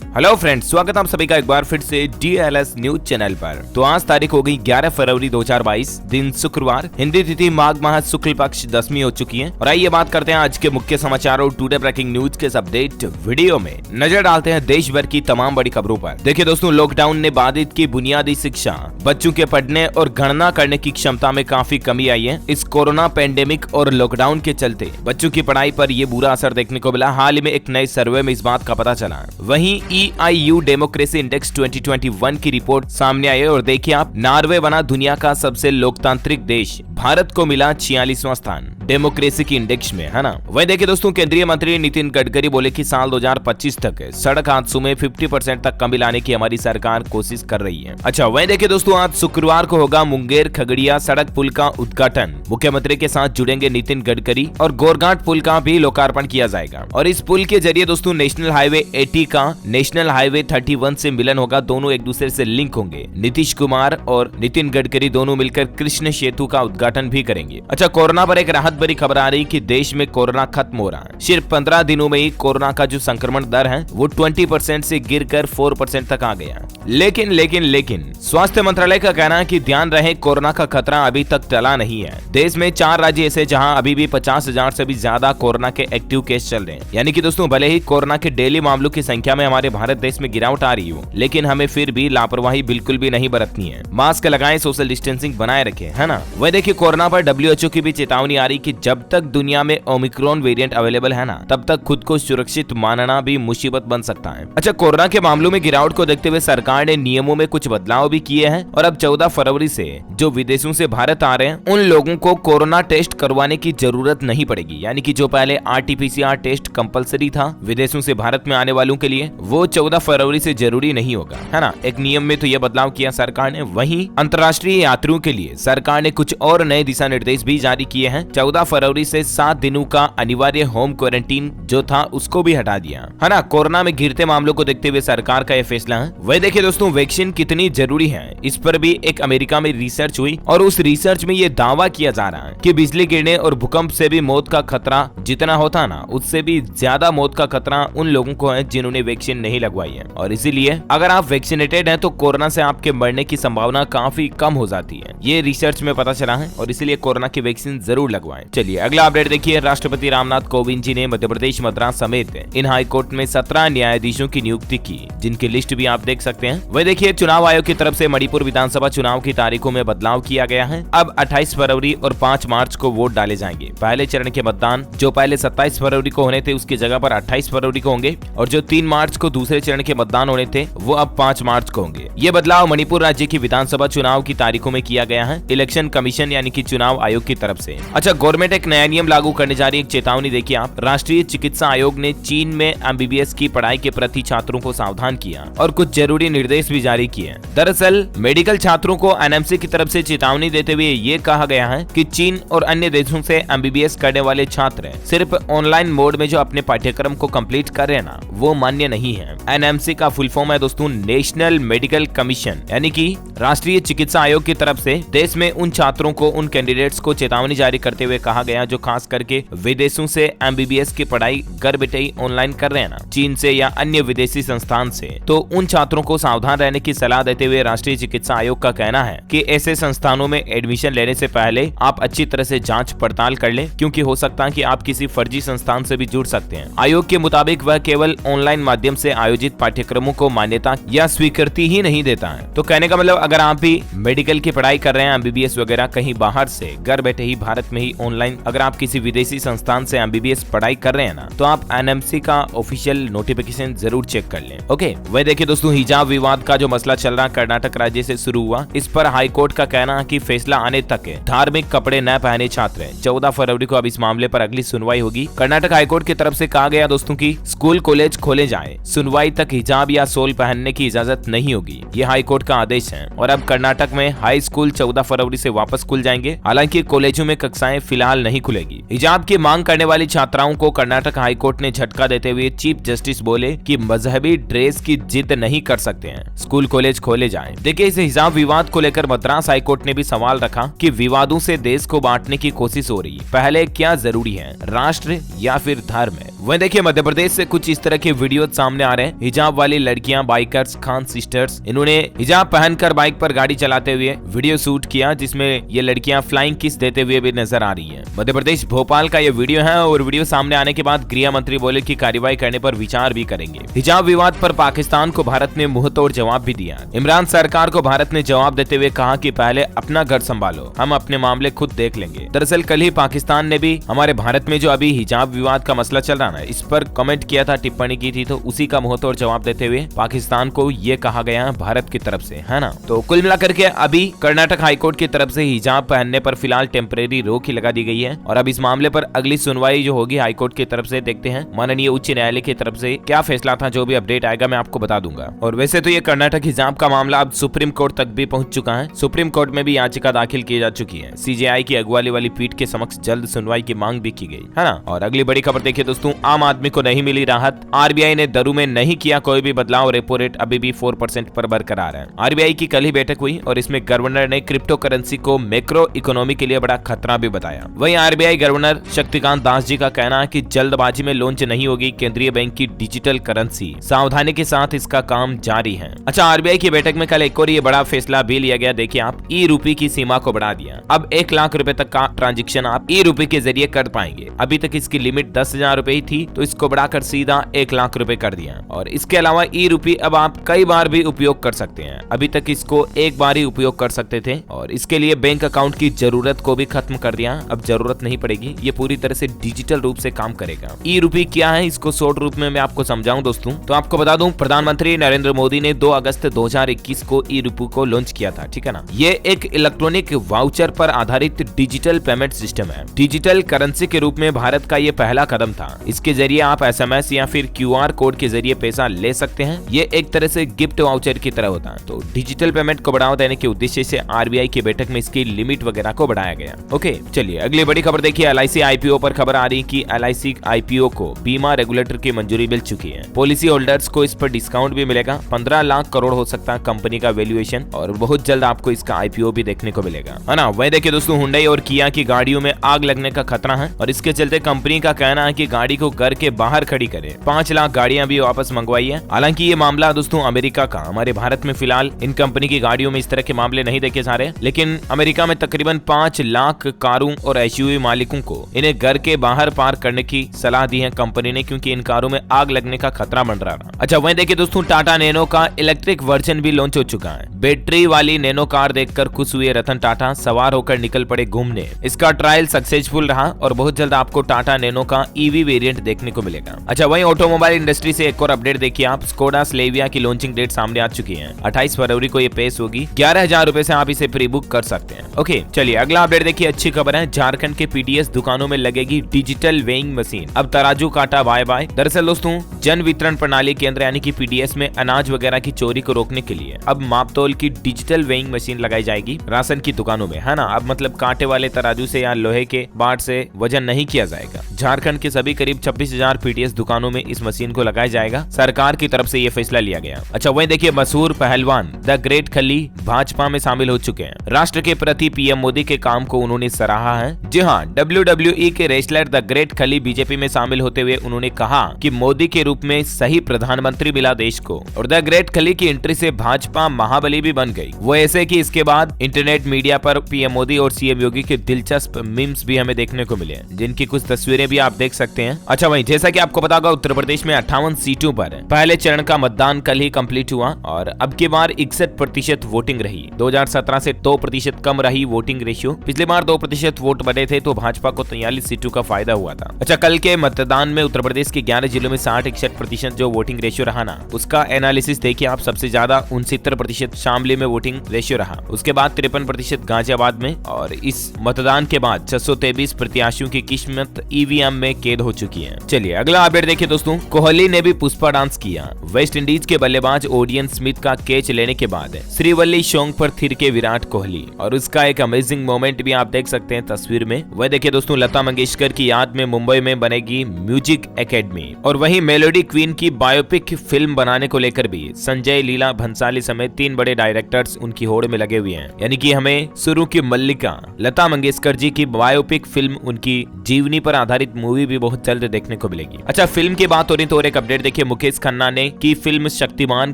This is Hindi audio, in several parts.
हेलो फ्रेंड्स, स्वागत है आप सभी का एक बार फिर से DLS न्यूज चैनल पर। तो आज तारीख हो गई 11 फरवरी 2022, दिन शुक्रवार, हिंदी तिथि माघ माह शुक्ल पक्ष 10वीं हो चुकी है। और आइए बात करते हैं आज के मुख्य समाचार और टुडे ब्रेकिंग न्यूज के अपडेट वीडियो में नजर डालते हैं देश भर की तमाम बड़ी खबरों पर। देखिए दोस्तों, लॉकडाउन ने बाधित की बुनियादी शिक्षा, बच्चों के पढ़ने और गणना करने की क्षमता में काफी कमी आई है। इस कोरोना पेंडेमिक और लॉकडाउन के चलते बच्चों की पढ़ाई पर ये बुरा असर देखने को मिला। हाल ही में एक नए सर्वे में इस बात का पता चला। वहीं EIU डेमोक्रेसी इंडेक्स 2021 की रिपोर्ट सामने आई है और देखिए आप, नॉर्वे बना दुनिया का सबसे लोकतांत्रिक देश, भारत को मिला 46वां स्थान डेमोक्रेसी की इंडेक्स में, है ना। वही देखिए दोस्तों, केंद्रीय मंत्री नितिन गडकरी बोले कि साल 2025 तक सड़क हादसों में 50% तक कमी लाने की हमारी सरकार कोशिश कर रही है। अच्छा, वही देखिए दोस्तों, आज शुक्रवार को होगा मुंगेर खगड़िया सड़क पुल का उद्घाटन। मुख्यमंत्री के साथ जुड़ेंगे नितिन गडकरी और गोरघाट पुल का भी लोकार्पण किया जाएगा। और इस पुल के जरिए दोस्तों नेशनल हाईवे 80 का नेशनल हाईवे 31 से मिलन होगा। दोनों एक दूसरे से लिंक होंगे। नीतीश कुमार और नितिन गडकरी दोनों मिलकर कृष्ण सेतु का उद्घाटन भी करेंगे। अच्छा, कोरोना पर एक राहत भरी खबर आ रही कि देश में कोरोना खत्म हो रहा है। सिर्फ 15 दिनों में ही कोरोना का जो संक्रमण दर है वो 20% से गिरकर 4% तक आ गया। लेकिन स्वास्थ्य मंत्रालय का कहना है कि ध्यान रहे, कोरोना का खतरा अभी तक टला नहीं है। देश में 4 राज्य ऐसे जहां अभी भी 50,000 से भी ज्यादा कोरोना के एक्टिव केस चल रहे हैं। यानी कि दोस्तों, भले ही कोरोना के डेली मामलों की संख्या में हमारे भारत देश में गिरावट आ रही हो, लेकिन हमें फिर भी लापरवाही बिल्कुल भी नहीं बरतनी है। मास्क लगाएं, सोशल डिस्टेंसिंग बनाए रखें, है ना। वह देखिए, कोरोना पर WHO की भी चेतावनी आ रही कि जब तक दुनिया में ओमिक्रॉन वेरिएंट अवेलेबल है ना, तब तक खुद को सुरक्षित मानना भी मुसीबत बन सकता है। अच्छा, कोरोना के मामलों में गिरावट को देखते हुए सरकार ने नियमों में कुछ बदलाव भी किए हैं और अब 14 फरवरी से जो विदेशों से भारत आ रहे हैं उन लोगों को कोरोना टेस्ट करवाने की जरूरत नहीं पड़ेगी। यानी कि जो पहले RT-PCR टेस्ट कंपलसरी था विदेशों से भारत में आने वालों के लिए, वो 14 फरवरी से जरूरी नहीं होगा, है ना। एक नियम में तो यह बदलाव किया सरकार ने। वहीं अंतर्राष्ट्रीय यात्रियों के लिए सरकार ने कुछ और नए दिशा निर्देश भी जारी किए हैं। 14 फरवरी से 7 दिनों का अनिवार्य होम क्वारंटीन जो था उसको भी हटा दिया, है ना। कोरोना में गिरते मामलों को देखते हुए सरकार का यह फैसला है। वही देखिए दोस्तों, वैक्सीन कितनी जरूरी है, इस पर भी एक अमेरिका में रिसर्च हुई और उस रिसर्च में यह दावा किया जा रहा है कि बिजली गिरने और भूकंप से भी मौत का खतरा जितना होता ना, उससे भी ज्यादा मौत का खतरा उन लोगों को है जिन्होंने वैक्सीन नहीं लगवाई है। और इसीलिए अगर आप वैक्सीनेटेड हैं तो कोरोना से आपके मरने की संभावना काफी कम हो जाती है। ये रिसर्च में पता चला है और इसीलिए कोरोना की वैक्सीन जरूर लगवाएं। चलिए अगला अपडेट देखिए। राष्ट्रपति रामनाथ कोविंद जी ने मध्य प्रदेश, मद्रास समेत इन हाईकोर्ट में 17 न्यायाधीशों की नियुक्ति की, जिनकी लिस्ट भी आप देख सकते हैं। वही देखिए, चुनाव आयोग की तरफ से मणिपुर विधानसभा चुनाव की तारीखों में बदलाव किया गया है। अब 28 फरवरी और 5 मार्च को वोट डाले जाएंगे। पहले चरण के मतदान जो पहले 27 फरवरी को होने थे उसकी जगह पर 28 फरवरी को होंगे और जो 3 मार्च को दूसरे चरण के मतदान होने थे वो अब 5 मार्च को होंगे। ये बदलाव मणिपुर राज्य की विधानसभा चुनाव की तारीखों में किया गया है, इलेक्शन कमीशन यानी कि चुनाव आयोग की तरफ से। अच्छा, गवर्नमेंट एक नया नियम लागू करने जा रही है। एक चेतावनी देखिए आप, राष्ट्रीय चिकित्सा आयोग ने चीन में MBBS की पढ़ाई के प्रति छात्रों को सावधान किया और कुछ जरूरी निर्देश भी जारी किए। दरअसल मेडिकल छात्रों को NMC की तरफ से चेतावनी देते हुए ये कहा गया है कि चीन और अन्य देशों से MBBS करने वाले छात्र सिर्फ ऑनलाइन मोड में जो अपने पाठ्यक्रम को कंप्लीट कर रहे हैं ना, वो मान्य नहीं है। NMC का फुल फॉर्म है दोस्तों नेशनल मेडिकल कमीशन, यानी कि राष्ट्रीय चिकित्सा आयोग की तरफ से देश में उन छात्रों को, उन कैंडिडेट्स को चेतावनी जारी करते हुए कहा गया जो खास करके विदेशों से MBBS की पढ़ाई घर बैठे ही ऑनलाइन कर रहे हैं ना, चीन से या अन्य विदेशी संस्थान से, तो उन छात्रों को सावधान रहने की सलाह देते हुए राष्ट्रीय चिकित्सा आयोग का कहना है कि ऐसे संस्थानों में एडमिशन लेने से पहले आप अच्छी तरह से जांच पड़ताल कर लें, क्योंकि हो सकता है कि आप किसी फर्जी संस्थान से भी जुड़ सकते हैं। आयोग के मुताबिक वह केवल ऑनलाइन माध्यम से आयोजित पाठ्यक्रमों को मान्यता या स्वीकृति ही नहीं देता है। तो कहने का मतलब, अगर आप भी मेडिकल की पढ़ाई कर रहे हैं, MBBS वगैरह कहीं बाहर से घर बैठे ही भारत में ही ऑनलाइन, अगर आप किसी विदेशी संस्थान से MBBS पढ़ाई कर रहे हैं ना, तो आप NMC का ऑफिशियल नोटिफिकेशन जरूर चेक कर लें। ओके, वही देखिए दोस्तों, हिजाब विवाद का जो मसला चल रहा कर्नाटक राज्य से शुरू हुआ, इस पर हाईकोर्ट का कहना है कि फैसला आने तक धार्मिक कपड़े न पहने छात्र 14 फरवरी को अब इस मामले पर अगली सुनवाई होगी। कर्नाटक हाईकोर्ट की तरफ से कहा गया दोस्तों कि स्कूल कॉलेज खोले जाए, सुनवाई तक हिजाब या सोल पहनने की इजाजत नहीं होगी। ये हाईकोर्ट का आदेश है। और अब कर्नाटक में हाई स्कूल 14 फरवरी से वापस खुल जाएंगे। हालांकि कॉलेजों में कक्षाएं फिलहाल नहीं खुलेगी। हिजाब की मांग करने वाली छात्राओं को कर्नाटक हाईकोर्ट ने झटका देते हुए चीफ जस्टिस बोले कि मजहबी ड्रेस की जिद नहीं कर सकते हैं, स्कूल कॉलेज खोले जाएं। देखिए, इस हिजाब विवाद को लेकर मद्रास हाईकोर्ट ने भी सवाल रखा कि विवादों से देश को बांटने की कोशिश हो रही है। पहले क्या जरूरी है, राष्ट्र या फिर धर्म? वहीं देखिए मध्य प्रदेश से कुछ इस तरह के वीडियो सामने आ रहे हैं। हिजाब वाली लड़कियां, बाइकर्स, खान सिस्टर्स, इन्होंने हिजाब पहनकर बाइक पर गाड़ी चलाते हुए वीडियो शूट किया, जिसमें ये लड़कियां फ्लाइंग किस देते हुए भी नजर आ रही हैं। मध्य प्रदेश भोपाल का ये वीडियो है और वीडियो सामने आने के बाद गृह मंत्री बोले कि कार्रवाई करने पर विचार भी करेंगे। हिजाब विवाद पर पाकिस्तान को भारत ने मुंहतोड़ जवाब भी दिया। इमरान सरकार को भारत ने जवाब देते हुए कहा कि पहले अपना घर संभालो, हम अपने मामले खुद देख लेंगे। दरअसल कल ही पाकिस्तान ने भी हमारे भारत में जो अभी हिजाब विवाद का मसला चल रहा है इस पर कमेंट किया था, टिप्पणी की थी, तो उसी का मुंहतोड़ जवाब देते हुए पाकिस्तान को ये कहा गया भारत की तरफ से, है ना। तो कुल मिलाकर के अभी कर्नाटक हाईकोर्ट की तरफ से हिजाब पहनने पर फिलहाल टेम्परेरी रोक ही लगा दी गई है और अब इस मामले पर अगली सुनवाई जो होगी हाईकोर्ट की तरफ से, देखते हैं माननीय उच्च न्यायालय की तरफ से क्या फैसला था। जो भी अपडेट आएगा मैं आपको बता दूंगा। और वैसे तो ये कर्नाटक हिजाब का मामला अब सुप्रीम कोर्ट तक भी पहुंच चुका है। सुप्रीम कोर्ट में भी याचिका दाखिल की जा चुकी है। सीजेआई की अगुवाली वाली पीठ के समक्ष जल्द सुनवाई की मांग भी की गई, है ना। और अगली बड़ी खबर देखिए दोस्तों, आम आदमी को नहीं मिली राहत। आरबीआई ने दरों में नहीं किया कोई भी बदलाव, रेपो रेट अभी भी 4% पर बरकरार है। आरबीआई की कल ही बैठक हुई और इसमें गवर्नर ने क्रिप्टो करेंसी को मैक्रो इकोनॉमी के लिए बड़ा खतरा भी बताया। वहीं आरबीआई गवर्नर शक्तिकांत दास जी का कहना है कि जल्दबाजी में लॉन्च नहीं होगी केंद्रीय बैंक की डिजिटल करेंसी, सावधानी के साथ इसका काम जारी है। अच्छा, आरबीआई की बैठक में कल एक और ये बड़ा फैसला भी लिया गया। देखिए आप, ई रूपी की सीमा को बढ़ा दिया। अब 1 लाख रुपए तक का ट्रांजेक्शन आप ई रूपी के जरिए कर पाएंगे। अभी तक इसकी लिमिट 10,000 रुपए ही थी, तो इसको बढ़ाकर सीधा 1 लाख रुपए कर दिया। और इसके अलावा ई रूपी अब आप कई बार भी उपयोग कर सकते हैं। अभी तक इसको एक बार ही उपयोग कर सकते थे और इसके लिए बैंक अकाउंट की जरूरत को भी खत्म कर दिया। अब जरूरत नहीं पड़ेगी, ये पूरी तरह से डिजिटल रूप से काम करेगा। ई रूपी क्या है, इसको शॉर्ट रूप में मैं आपको समझाऊं दोस्तों, तो आपको बता दूं, प्रधानमंत्री नरेंद्र मोदी ने 2 अगस्त 2021 को ई रूपी को लॉन्च किया था, ठीक है ना। ये एक इलेक्ट्रॉनिक वाउचर पर आधारित डिजिटल पेमेंट सिस्टम है। डिजिटल करेंसी के रूप में भारत का ये पहला कदम था। इसके जरिए आप एसएमएस या फिर क्यूआर कोड के जरिए पैसा ले सकते हैं। ये एक तरह से गिफ्ट वाउचर की तरह होता है। तो डिजिटल पेमेंट को बढ़ावा देने के उद्देश्य से आरबीआई की बैठक में इसकी लिमिट वगैरह को बढ़ाया गया। ओके, चलिए अगली बड़ी खबर देखिए। एलआईसी आईपीओ पर खबर आ रही कि एलआईसी आईपीओ को बीमा रेगुलेटर की मंजूरी मिल चुकी है। पॉलिसी होल्डर्स को इस पर डिस्काउंट भी मिलेगा। 15 लाख करोड़ हो सकता है कंपनी का वैल्यूएशन और बहुत जल्द आपको इसका आईपीओ भी देखने को मिलेगा, है ना। वहीं देखिए दोस्तों, हुंडई और किया की गाड़ियों में आग लगने का खतरा है और इसके चलते कंपनी का कहना है कि गाड़ी को घर के बाहर खड़ी करे। 5 लाख गाड़ियां भी वापस मंगवाई है। हालांकि ये मामला दोस्तों अमेरिका का, हमारे भारत में फिलहाल इन कंपनी की गाड़ियों में इस तरह के मामले नहीं देखे जा रहे, लेकिन अमेरिका में तकरीबन 5 लाख कारों और एसयूवी मालिकों को इन्हें घर के बाहर पार्क करने की सलाह दी है कंपनी ने, क्योंकि इन कारों में आग लगने का खतरा बन रहा है। अच्छा, वहीं देखिए दोस्तों, टाटा नैनो का इलेक्ट्रिक वर्जन भी लॉन्च हो चुका है। बैटरी वाली नैनो कार देखकर खुश हुए रतन टाटा, सवार होकर निकल पड़े घूमने। इसका ट्रायल सक्सेसफुल रहा और बहुत जल्द आपको टाटा नैनो का ईवी वेरिएंट देखने को मिलेगा। अच्छा, वहीं ऑटोमोबाइल इंडस्ट्री से एक और अपडेट देखिए आप। स्कोडा स्लेविया की लॉन्चिंग डेट सामने आ चुकी है। 28 फरवरी को ये पेश होगी। 11,000 रुपए से आप इसे प्री बुक कर सकते हैं। ओके, चलिए अगला अपडेट देखिए। अच्छी खबर है, झारखंड के पीडीएस दुकानों में लगेगी डिजिटल वेइंग मशीन। अब तराजू काटा बाय बाय। दरअसल दोस्तों, जन वितरण प्रणाली केंद्र यानी कि पीडीएस में अनाज वगैरह की चोरी को रोकने के लिए अब मापतोल की डिजिटल वेइंग मशीन लगाई जाएगी राशन की दुकानों में, है ना। अब मतलब कांटे वाले तराजू से या लोहे के बाट से वजन नहीं किया जाएगा। झारखंड के सभी करीब 26,000 पीडीएस दुकानों में इस मशीन को लगाया जाएगा। सरकार की तरफ से ये फैसला लिया गया। अच्छा, वहीं देखिए, मशहूर पहलवान द ग्रेट खली भाजपा में शामिल हो चुके हैं। राष्ट्र के प्रति पीएम मोदी के काम को उन्होंने सराहा है। जी हाँ, WWE के रेसलर द ग्रेट खली बीजेपी में शामिल होते हुए उन्होंने कहा कि मोदी के रूप में सही प्रधानमंत्री मिला देश को और द ग्रेट खली की एंट्री से भाजपा महाबली भी बन गई। वो ऐसे कि इसके बाद इंटरनेट मीडिया पर पीएम मोदी और सीएम योगी के दिलचस्प मीम्स भी हमें देखने को मिले, जिनकी कुछ तस्वीरें भी आप देख सकते हैं। अच्छा, वहीं जैसा कि आपको पता होगा, उत्तर प्रदेश में 58 सीटों पर पहले चरण का मतदान कल ही कंप्लीट हुआ और अब की बार 61% वोटिंग रही। 2017 से 2% कम रही वोटिंग रेशियो। पिछली बार 2% वोट बने थे तो भाजपा को 43 सीटों का फायदा हुआ था। अच्छा, कल के मतदान में उत्तर प्रदेश के 11 जिलों में 60-61% जो वोटिंग रेशियो रहा ना, उसका एनालिसिस देखिए आप। सबसे ज्यादा 69% शामली में वोटिंग रेशियो रहा, उसके बाद 53% गाजियाबाद में और इस मतदान के बाद 623 प्रत्याशियों की किस्मत ईवीएम में कैद हो चुकी है। चलिए अगला अपडेट देखिए दोस्तों। कोहली ने भी पुष्पा डांस किया। वेस्ट इंडीज के बल्लेबाज ओडियन स्मिथ का कैच लेने के बाद श्रीवल्ली शोंग पर थिरके विराट कोहली और उसका एक अमेजिंग मोमेंट भी आप देख सकते हैं तस्वीर में। वह देखिए दोस्तों, लता मंगेशकर की याद में मुंबई में बनेगी म्यूजिक एकेडमी और वहीं मेलोडी क्वीन की बायोपिक फिल्म बनाने को लेकर भी संजय लीला भंसाली समेत 3 बड़े डायरेक्टर्स उनकी होड़ में लगे हुए हैं। यानी कि हमें शुरू की मल्लिका लता मंगेशकर जी की बायोपिक फिल्म, उनकी जीवनी पर आधारित मूवी भी बहुत जल्द देखने को मिलेगी। अच्छा, फिल्म की बात हो रही तो और एक अपडेट देखिए, मुकेश खन्ना ने की फिल्म शक्तिमान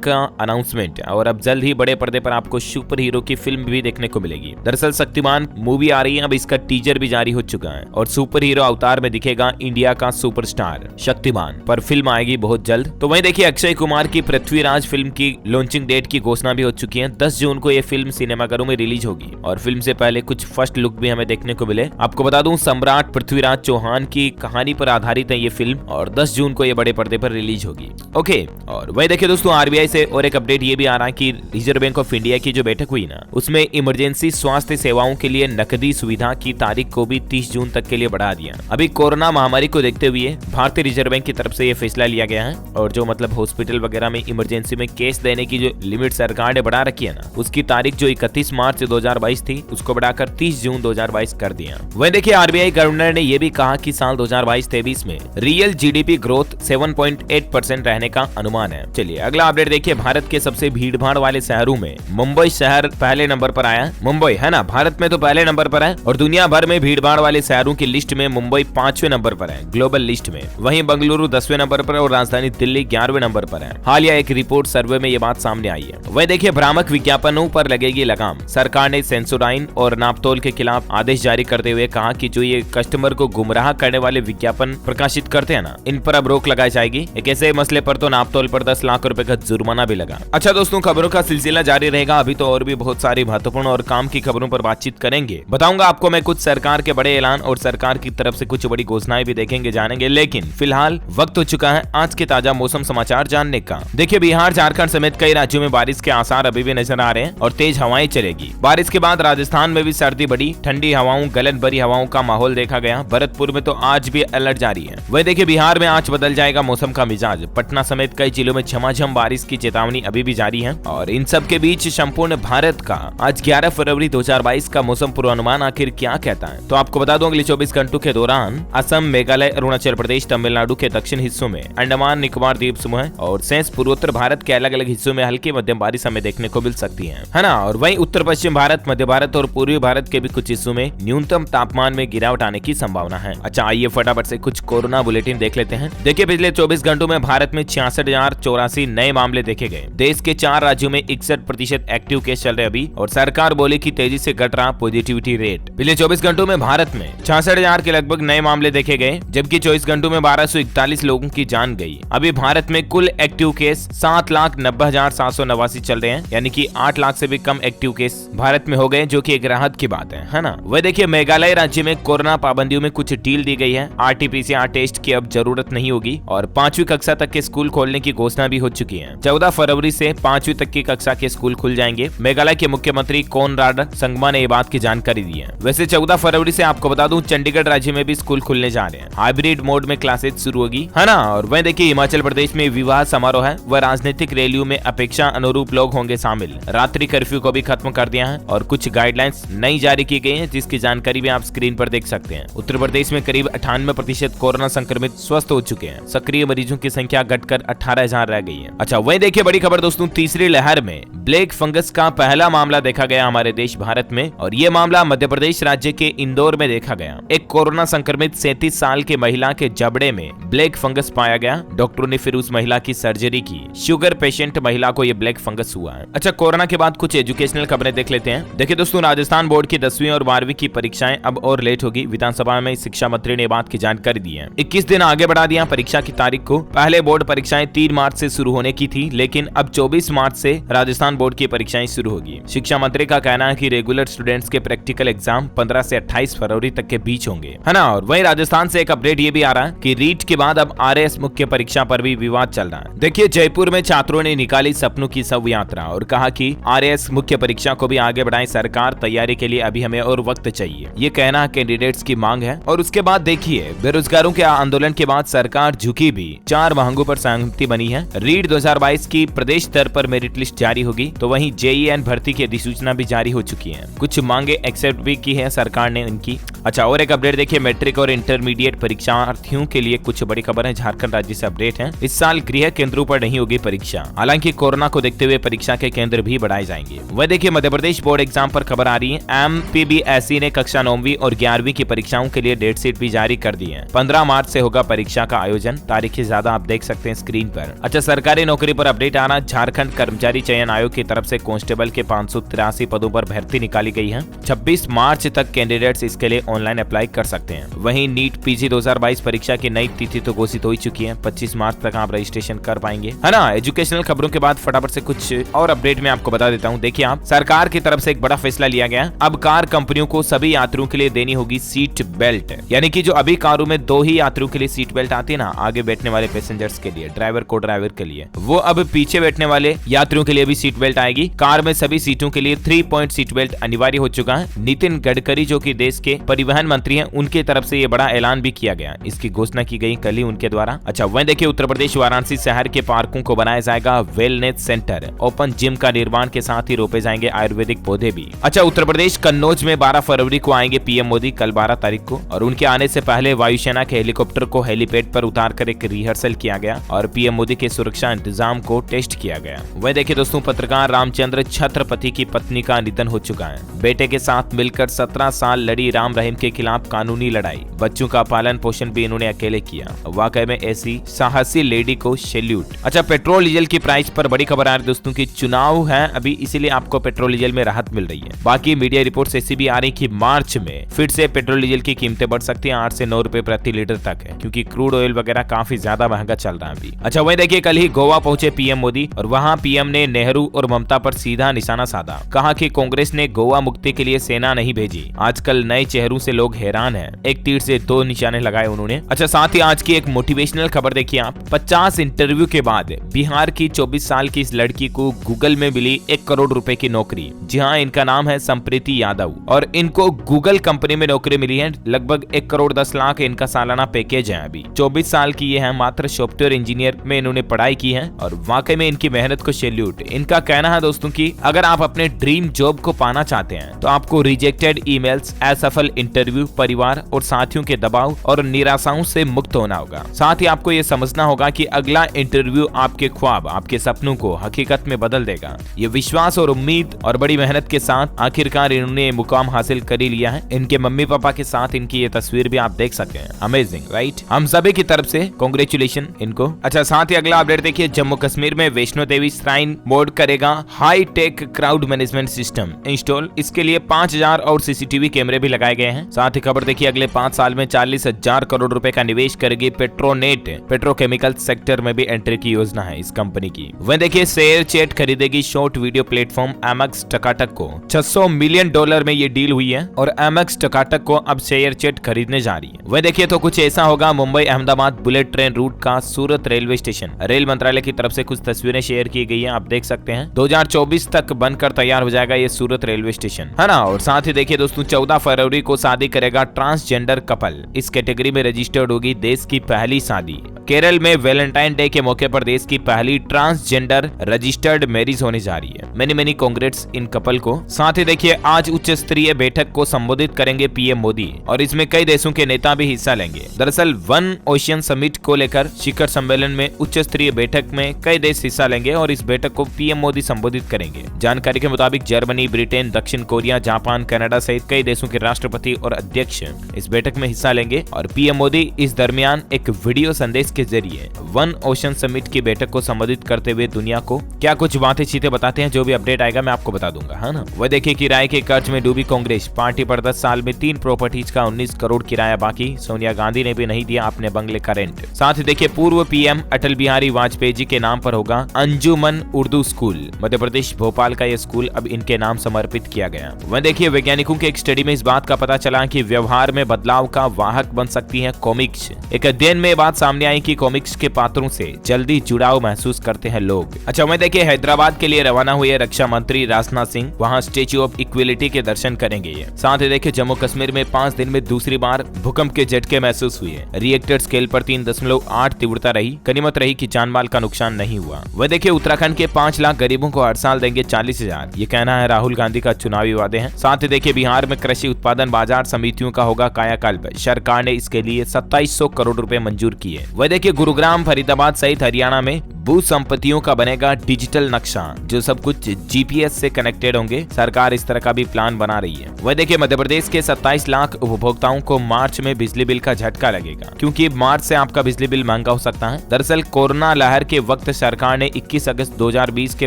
का अनाउंसमेंट और अब जल्द ही बड़े पर्दे पर आपको सुपर हीरो की फिल्म भी देखने को मिलेगी। दरअसल शक्तिमान मूवी आ रही है, अब इसका टीजर भी जारी हो चुका है और सुपर हीरो अवतार में दिखेगा इंडिया का सुपरस्टार शक्तिमान, पर फिल्म आएगी बहुत जल्द। तो वहीं देखिए अक्षय कुमार की पृथ्वीराज फिल्म की लॉन्चिंग डेट की घोषणा भी हो चुकी है। 10 जून को यह फिल्म सिनेमाघरों में रिलीज होगी और फिल्म से पहले कुछ फर्स्ट लुक भी हमें देखने को मिले। आपको बता दूं, सम्राट पृथ्वीराज चौहान की कहानी पर आधारित है ये फिल्म और 10 जून को ये बड़े पर्दे पर रिलीज होगी। ओके, और वही देखिए दोस्तों, आरबीआई से और एक अपडेट ये भी आ रहा है कि रिजर्व बैंक ऑफ इंडिया की जो बैठक हुई ना, उसमें इमरजेंसी स्वास्थ्य सेवाओं के लिए नकदी सुविधा की तारीख को भी 30 जून तक के लिए बढ़ा दिया। अभी कोरोना महामारी को देखते हुए भारतीय रिजर्व बैंक की तरफ से यह फैसला लिया गया है और जो मतलब हॉस्पिटल वगैरह में इमरजेंसी में कैश देने की जो लिमिट सरकार ने बढ़ा रखी है ना, उसकी तारीख जो 31 मार्च 2022 थी उसको बढ़ाकर 30 जून 2022 कर दिया। वहीं देखिए आरबीआई गवर्नर ने यह भी कहा कि साल 2022-23 में रियल जीडीपी ग्रोथ 7.8% रहने का अनुमान है। चलिए अगला अपडेट देखिए, भारत के सबसे भीड़ भाड़ वाले शहरों में मुंबई शहर पहले नंबर पर आया। मुंबई है ना, भारत में तो पहले नंबर पर है और दुनिया भर में भीड़ भाड़ वाले शहरों की लिस्ट में मुंबई 5वें नंबर पर है ग्लोबल लिस्ट में। वहीं बेंगलुरु 10वें नंबर पर और राजधानी दिल्ली 11वें नंबर पर है। हालिया एक रिपोर्ट सर्वे में ये बात सामने आई है। वह देखिए भ्रामक विज्ञापनों पर लगेगी लगाम। सरकार ने सेंसोडाइन और नापतोल के खिलाफ आदेश जारी करते हुए कहा कि जो ये कस्टमर को गुमराह करने वाले विज्ञापन प्रकाशित करते हैं ना, इन पर अब रोक लगाई जाएगी। एक ऐसे मसले पर तो नापतोल पर 10 लाख रुपए का जुर्माना भी लगा। अच्छा दोस्तों, खबरों का सिलसिला जारी रहेगा। अभी तो और भी बहुत सारी महत्वपूर्ण और काम की खबरों पर बातचीत करेंगे। बताऊंगा आपको मैं कुछ सरकार के बड़े ऐलान और सरकार की तरफ से कुछ बड़ी घोषणाएं भी देखेंगे, जानेंगे। लेकिन फिलहाल वक्त हो चुका है आज के ताजा मौसम समाचार जानने का। देखिए बिहार झारखंड समेत कई राज्यों में बारिश के आसार अभी भी नजर आ रहे हैं और तेज हवाएं चलेगी। बारिश के बाद राजस्थान में भी सर्दी बढ़ी, ठंडी हवाओं गलन भरी हवाओं का माहौल देखा गया। भरतपुर में तो आज भी अलर्ट जारी है। वह देखिए बिहार में आज बदल जाएगा मौसम का मिजाज। पटना समेत कई जिलों में झमाझम बारिश की चेतावनी अभी भी जारी है और इन सब के बीच संपूर्ण भारत का आज 11 फरवरी 2022 का मौसम पूर्वानुमान आखिर क्या कहता है, तो आपको बता दूं अगले 24 घंटों के दौरान असम, मेघालय, अरुणाचल प्रदेश, तमिलनाडु के दक्षिण हिस्सों में, अंडमान निकोबार द्वीप समूह और शेष पूर्वोत्तर भारत के अलग अलग हिस्सों में हल्की मध्यम बारिश हमें देखने को मिल सकती है ना। और वहीं उत्तर पश्चिम भारत, मध्य भारत और पूर्वी भारत के भी कुछ हिस्सों में न्यूनतम तापमान में गिरावट आने की संभावना है। अच्छा आइए फटाफट से कुछ कोरोना बुलेटिन देख लेते हैं। देखिए पिछले 24 घंटों में भारत में 66,084 नए मामले देखे गए। देश के 4 राज्यों में 61% एक्टिव केस चल रहे अभी और सरकार बोले कि तेजी से घट रहा पॉजिटिविटी रेट। पिछले 24 घंटों में भारत में 66,000 के लगभग नए मामले देखे गए, जबकि 24 घंटों में 1241 लोगों की जान गई। अभी भारत में कुल एक्टिव केस 7,90,789 चल रहे हैं, यानी कि 8 लाख से भी कम एक्टिव केस भारत में हो गए, जो कि एक राहत की बात है ना। वह देखिए मेघालय राज्य में कोरोना पाबंदियों में कुछ ढील दी गई है। RT-PCR टेस्ट की अब जरूरत नहीं होगी और 5वीं कक्षा तक के स्कूल खोलने की घोषणा भी हो चुकी है। 14 फरवरी से 5वीं तक की कक्षा के स्कूल खुल जाएंगे। मेघालय के मुख्यमंत्री कोनराड संगमा ने ये बात की जानकारी दी है। वैसे 14 फरवरी से आपको बता दूं चंडीगढ़ राज्य में भी स्कूल खुलने जा रहे हैं। हाइब्रिड मोड में क्लासेस शुरू होगी, है ना। और वह देखिए हिमाचल प्रदेश में विवाह समारोह है, वह राजनीतिक रैलियों में अपेक्षा अनुरूप लोग होंगे शामिल। रात्रि कर्फ्यू को भी खत्म कर दिया है और कुछ गाइडलाइंस नई जारी की गई है, जिसकी जानकारी भी आप स्क्रीन पर देख सकते हैं। उत्तर प्रदेश में करीब 98% कोरोना संक्रमित स्वस्थ हो चुके हैं। सक्रिय मरीजों की संख्या घटकर 18,000 रह गई है। अच्छा वही देखिए बड़ी खबर दोस्तों, तीसरी लहर में ब्लैक फंगस का पहला मामला देखा गया हमारे देश भारत में और ये मामला मध्य प्रदेश राज्य के इंदौर में देखा गया। एक कोरोना संक्रमित 37 साल के महिला के जबड़े में ब्लैक फंगस पाया गया। डॉक्टरों ने फिर उस महिला की सर्जरी की। शुगर पेशेंट महिला को यह ब्लैक फंगस हुआ है। अच्छा कोरोना के बाद कुछ एजुकेशनल खबरें देख लेते हैं। देखिए दोस्तों, राजस्थान बोर्ड की 10वीं और 12वीं की परीक्षाएं अब और लेट होगी। विधानसभा में शिक्षा मंत्री ने बात की जानकारी दी है। 21 दिन आगे बढ़ा दिया परीक्षा की तारीख को। पहले बोर्ड परीक्षाएं 3 मार्च से शुरू होने की थी, लेकिन अब 24 मार्च से राजस्थान बोर्ड की परीक्षाएं शुरू होगी। शिक्षा मंत्री का कहना है कि रेगुलर स्टूडेंट्स के प्रैक्टिकल एग्जाम 15 से 28 फरवरी तक के बीच होंगे, है ना। और वहीं राजस्थान से एक अपडेट ये भी आ रहा है कि रीट के बाद अब RS मुख्य परीक्षा पर भी विवाद चल रहा है। देखिए जयपुर में छात्रों ने निकाली सपनों की शव यात्रा और कहा कि RS मुख्य परीक्षा को भी आगे बढ़ाए सरकार, तैयारी के लिए अभी हमें और वक्त चाहिए। ये कहना कैंडिडेट्स की मांग है। और उसके बाद देखिए बेरोजगारों के आंदोलन के बाद सरकार झुकी भी, 4 मांगों पर सहमति बनी है। रीट 2022 की प्रदेश स्तर पर मेरिट लिस्ट जारी होगी, तो वहीं JEN भर्ती की अधिसूचना भी जारी हो चुकी है। कुछ मांगे एक्सेप्ट भी की है सरकार ने इनकी। अच्छा और एक अपडेट देखिए, मैट्रिक और इंटरमीडिएट परीक्षार्थियों के लिए कुछ बड़ी खबर है। झारखंड राज्य से अपडेट है। इस साल गृह केंद्रों पर नहीं होगी परीक्षा, हालांकि कोरोना को देखते हुए परीक्षा के केंद्र भी बढ़ाए जाएंगे। वह देखिए मध्य प्रदेश बोर्ड एग्जाम पर खबर आ रही है। MPBSE ने कक्षा 9वीं और 11वीं की परीक्षाओं के लिए डेट शीट भी जारी कर दी है। 15 16 मार्च से होगा परीक्षा का आयोजन। तारीखें ज्यादा आप देख सकते हैं स्क्रीन पर। अच्छा, सरकारी नौकरी पर अपडेट आ रहा। झारखंड कर्मचारी चयन आयोग की तरफ से कांस्टेबल के 583 पदों पर भर्ती निकाली गई है। 26 मार्च तक कैंडिडेट्स इसके लिए ऑनलाइन अप्लाई कर सकते हैं। वहीं नीट पीजी 2022 परीक्षा की नई तिथि तो घोषित हो चुकी है। 25 मार्च तक आप रजिस्ट्रेशन कर पाएंगे, है ना। एजुकेशनल खबरों के बाद फटाफट से कुछ और अपडेट में आपको बता देता हूँ। देखिए, आप सरकार की तरफ से एक बड़ा फैसला लिया गया। अब कार कंपनियों को सभी यात्रियों के लिए देनी होगी सीट बेल्ट, यानी कि जो अभी कारों में 2 ही यात्रियों के लिए सीट बेल्ट आती है ना, आगे बैठने वाले पैसेंजर्स के लिए, ड्राइवर को ड्राइवर के लिए, वो अब पीछे बैठने वाले यात्रियों के लिए भी सीट बेल्ट आएगी। कार में सभी सीटों के लिए 3 पॉइंट सीट बेल्ट अनिवार्य हो चुका है। नितिन गडकरी जो कि देश के परिवहन मंत्री हैं, उनकी तरफ से ये बड़ा ऐलान भी किया गया। इसकी घोषणा की गई कल ही उनके द्वारा। अच्छा, वहीं देखिए उत्तर प्रदेश वाराणसी शहर के पार्कों को बनाया जाएगा वेलनेस सेंटर। ओपन जिम का निर्माण के साथ ही रोपे जाएंगे आयुर्वेदिक पौधे भी। अच्छा, उत्तर प्रदेश कन्नौज में 12 फरवरी को आएंगे पीएम मोदी, कल 12 तारीख को, और उनके आने से पहले वायुसेना के हेलीकॉप्टर को हेलीपैड पर उतारकर एक रिहर्सल किया गया और पीएम मोदी के सुरक्षा इंतजाम को टेस्ट किया गया। वहीं देखिए दोस्तों, पत्रकार रामचंद्र छत्रपति की पत्नी का निधन हो चुका है। बेटे के साथ मिलकर 17 साल लड़ी राम रहीम के खिलाफ कानूनी लड़ाई। बच्चों का पालन पोषण भी इन्होंने अकेले किया। वाकई में ऐसी साहसी लेडी को सैल्यूट। अच्छा, पेट्रोल डीजल की प्राइस पर बड़ी खबर आ रही है दोस्तों की चुनाव है अभी, इसीलिए आपको पेट्रोल डीजल में राहत मिल रही है। बाकी मीडिया रिपोर्ट्स ऐसी भी आ रही कि मार्च में फिर से पेट्रोल डीजल की कीमतें बढ़ सकती है 8 से 9 रुपए प्रति लीटर तक है, क्योंकि क्रूड ऑयल वगैरह काफी ज्यादा महंगा चल रहा है अभी। अच्छा, वही देखिए कल ही गोवा पहुंचे पीएम मोदी और वहां पीएम ने नेहरू और ममता पर सीधा निशाना साधा। कहा कि कांग्रेस ने गोवा मुक्ति के लिए सेना नहीं भेजी। आजकल नए चेहरों से लोग हैरान हैं। एक तीर से 2 निशाने लगाए उन्होंने। अच्छा, साथ ही आज की एक मोटिवेशनल खबर देखिए आप। 50 इंटरव्यू के बाद बिहार की 24 साल की इस लड़की को गूगल में मिली 1 करोड़ रुपए की नौकरी। जी हाँ, इनका नाम है संप्रीति यादव और इनको गूगल कंपनी में नौकरी मिली है। लगभग 1 करोड़ 10 लाख इनका सालाना पैकेज है। अभी 24 साल की ये है, मात्र सॉफ्टवेयर इंजीनियर में इन्होंने पढ़ाई की है और वाकई में इनकी मेहनत को सैल्यूट। इनका कहना है दोस्तों की अगर आप अपने ड्रीम जॉब को पाना चाहते हैं तो आपको रिजेक्टेड ईमेल्स, असफल इंटरव्यू, परिवार और साथियों के दबाव और निराशाओं से मुक्त होना होगा। साथ ही आपको ये समझना होगा कि अगला इंटरव्यू आपके ख्वाब, आपके सपनों को हकीकत में बदल देगा। ये विश्वास और उम्मीद और बड़ी मेहनत के साथ आखिरकार इन्होंने मुकाम हासिल कर ही लिया है। इनके मम्मी पापा के साथ इनकी ये तस्वीर भी आप देख सकते हैं। Amazing, right? हम सभी की तरफ से कांग्रेचुलेशन इनको। अच्छा, साथ ही अगला अपडेट देखिए, जम्मू कश्मीर में वैष्णो देवी श्राइन बोर्ड करेगा high tech crowd management system install. इसके लिए 5000 और सीसीटीवी कैमरे भी लगाए गए हैं। साथ ही खबर देखिए, अगले 5 साल में 40,000 करोड़ रुपए का निवेश करेगी पेट्रोनेट। पेट्रोकेमिकल सेक्टर में भी एंट्री की योजना है इस कंपनी की। वह देखिए, शेयर चैट खरीदेगी शॉर्ट वीडियो प्लेटफॉर्म एमएक्स टकाटक को। $600 मिलियन में ये डील हुई है और एमएक्स टकाटक को अब शेयर चैट खरीदने जा रही है। वह देखिए तो कुछ ऐसा होगा Mumbai Ahmedabad bullet train route का सूरत रेलवे स्टेशन। रेल मंत्रालय की तरफ से कुछ तस्वीरें शेयर की गई हैं, आप देख सकते हैं। 2024 तक बनकर तैयार हो जाएगा ये सूरत रेलवे स्टेशन, है ना। और साथ ही देखिए दोस्तों, 14 फरवरी को शादी करेगा ट्रांसजेंडर कपल। इस कैटेगरी में रजिस्टर्ड होगी देश की पहली शादी। केरल में वैलेंटाइन डे के मौके पर देश की पहली ट्रांसजेंडर रजिस्टर्ड मैरिज होने जा रही है। मेनी कांग्रेट्स इन कपल को। साथ ही देखिए, आज उच्च स्तरीय बैठक को संबोधित करेंगे पीएम मोदी और इसमें कई देशों के नेता भी हिस्सा लेंगे। दरअसल वन ओशियन समिट को लेकर शिखर सम्मेलन में उच्च स्तरीय बैठक में कई देश हिस्सा लेंगे और इस बैठक को पीएम मोदी संबोधित करेंगे। जानकारी के मुताबिक जर्मनी, ब्रिटेन, दक्षिण कोरिया, जापान, कनाडा सहित कई देशों के राष्ट्रपति और अध्यक्ष इस बैठक में हिस्सा लेंगे और पीएम मोदी इस दरमियान एक वीडियो संदेश के जरिए वन ओशन समिट की बैठक को संबोधित करते हुए दुनिया को क्या कुछ बातें चीतें बताते हैं। जो भी अपडेट आएगा मैं आपको बता दूंगा, है ना। वह देखिए, किराए के कर्ज में डूबी कांग्रेस। पार्टी पर 10 साल में 3 प्रॉपर्टीज का 19 करोड़ किराया बाकी। सोनिया गांधी ने भी नहीं दिया अपने बंगले का रेंट। साथ ही देखिए, पूर्व पीएम अटल बिहारी वाजपेयी जी के नाम पर होगा अंजुमन उर्दू स्कूल। मध्य प्रदेश भोपाल का यह स्कूल अब इनके नाम समर्पित किया गया। वह देखिए, वैज्ञानिकों के एक स्टडी में इस बात का पता चला कि व्यवहार में बदलाव का वाहक बन सकती है कॉमिक्स। एक अध्ययन में बात सामने आई कि कॉमिक्स के पात्रों से जल्दी जुड़ाव महसूस करते हैं लोग। अच्छा, मैं देखिए, हैदराबाद के लिए रवाना हुए रक्षा मंत्री राजनाथ सिंह वहां स्टेच्यू ऑफ इक्विलिटी के दर्शन करेंगे। साथ ही देखिए, जम्मू कश्मीर में 5 दिन में दूसरी बार भूकंप के झटके महसूस हुए। रिएक्टर स्केल पर 3.8 तीव्रता रही। गनीमत रही कि जानमाल का नुकसान नहीं हुआ। वह देखिए, उत्तराखंड के 5 लाख गरीबों को हर साल देंगे 40,000। ये कहना है राहुल गांधी का चुनावी वादे हैं। साथ ही देखिए, बिहार में कृषि उत्पादन बाजार समितियों का होगा कायाकल्प। सरकार ने इसके लिए 2700 करोड़ रुपए मंजूर किए। वह देखिए, गुरुग्राम, फरीदाबाद सहित हरियाणा में भू संपत्तियों का बनेगा डिजिटल नक्शा, जो सब कुछ जीपीएस से कनेक्टेड होंगे। सरकार इस तरह का भी प्लान बना रही है। वह देखिए, मध्य प्रदेश के 27 लाख उपभोक्ताओं को मार्च में बिजली बिल का झटका लगेगा, क्योंकि मार्च से आपका बिजली बिल महंगा हो सकता है। दरअसल कोरोना लहर के वक्त सरकार ने 21 अगस्त 2020 के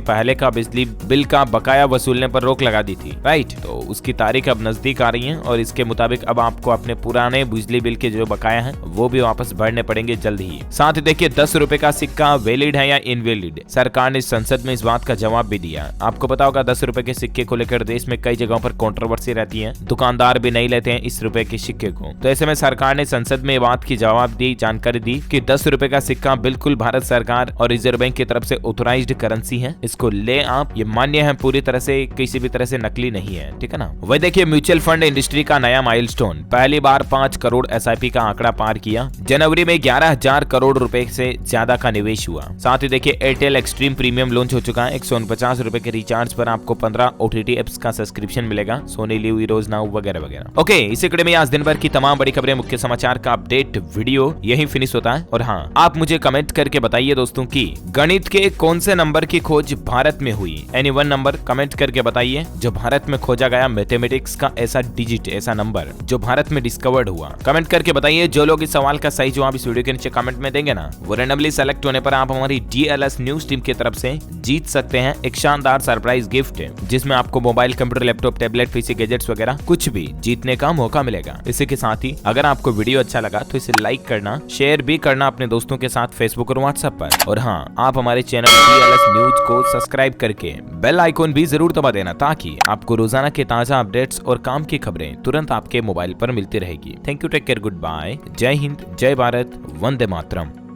पहले का बिजली बिल का बकाया वसूलने पर रोक लगा दी थी, राइट। तो उसकी तारीख अब नजदीक आ रही है और इसके मुताबिक अब आपको अपने पुराने बिजली बिल के जो बकाया हैं वो भी वापस भरने पड़ेंगे जल्द ही। साथ ही देखिए, 10 रुपए का सिक्का वैलिड है या इनवैलिड, सरकार ने संसद में इस बात का जवाब भी दिया। आपको पता होगा 10 रुपए के सिक्के को लेकर देश में कई जगहों पर कंट्रोवर्सी रहती है, दुकानदार भी नहीं लेते हैं इस रुपए के सिक्के को। तो ऐसे में सरकार ने संसद में बात की जवाब दी, जानकारी दी कि 10 रुपए का सिक्का बिल्कुल भारत सरकार और रिजर्व बैंक की तरफ से ऑथराइज्ड करेंसी है, इसको ले आप, ये मान्य है, पूरी तरह से किसी भी तरह से नकली नहीं है, ठीक है ना। वह देखिए, म्यूचुअल फंड इंडस्ट्री का नया माइलस्टोन, पहली बार 5 करोड़ एसआईपी का आंकड़ा पार किया। जनवरी में 11,000 करोड़ रुपए से ज्यादा का निवेश हुआ। साथ ही देखिए, एयरटेल एक्सट्रीम प्रीमियम लॉन्च हो चुका है। 149 रुपए के रिचार्ज पर आपको 15 ओटीटी एप्स का सब्सक्रिप्शन मिलेगा, सोनी लिव, हीरोज नाउ वगैरह वगैरह। ओके, इसी कड़ी में आज दिन भर की तमाम बड़ी खबरें, मुख्य समाचार का अपडेट वीडियो यही फिनिश होता है। और हाँ, आप मुझे कमेंट करके बताइए दोस्तों कि गणित के कौन से नंबर की खोज भारत में हुई। एनी वन नंबर कमेंट करके बताइए जो भारत में खोजा गया, मैथमेटिक्स का ऐसा डिजिट, ऐसा नंबर जो भारत में डिस्कवर्ड हुआ। कमेंट करके बताइए। जो लोग इस सवाल का सही जवाब इस वीडियो के नीचे कमेंट में देंगे ना, वो रैंडमली सेलेक्ट होने पर आप हमारी DLS न्यूज टीम की तरफ से जीत सकते हैं एक शानदार सरप्राइज गिफ्ट, जिसमें आपको mobile, computer, laptop, tablet, PC, gadgets वगैरह कुछ भी जीतने का मौका मिलेगा। इसी के साथ ही अगर आपको वीडियो अच्छा लगा तो इसे लाइक करना, शेयर भी करना अपने दोस्तों के साथ फेसबुक और व्हाट्सएप पर। और हाँ, आप हमारे चैनल DLS न्यूज को सब्सक्राइब करके बेल आइकॉन भी जरूर दबा देना, ताकि आपको रोजाना के ताजा अपडेट्स और काम की खबरें तुरंत आपके मोबाइल पर मिलती रहेगी। Thank you, take care, goodbye, जय हिंद, जय भारत, वंदे मातरम।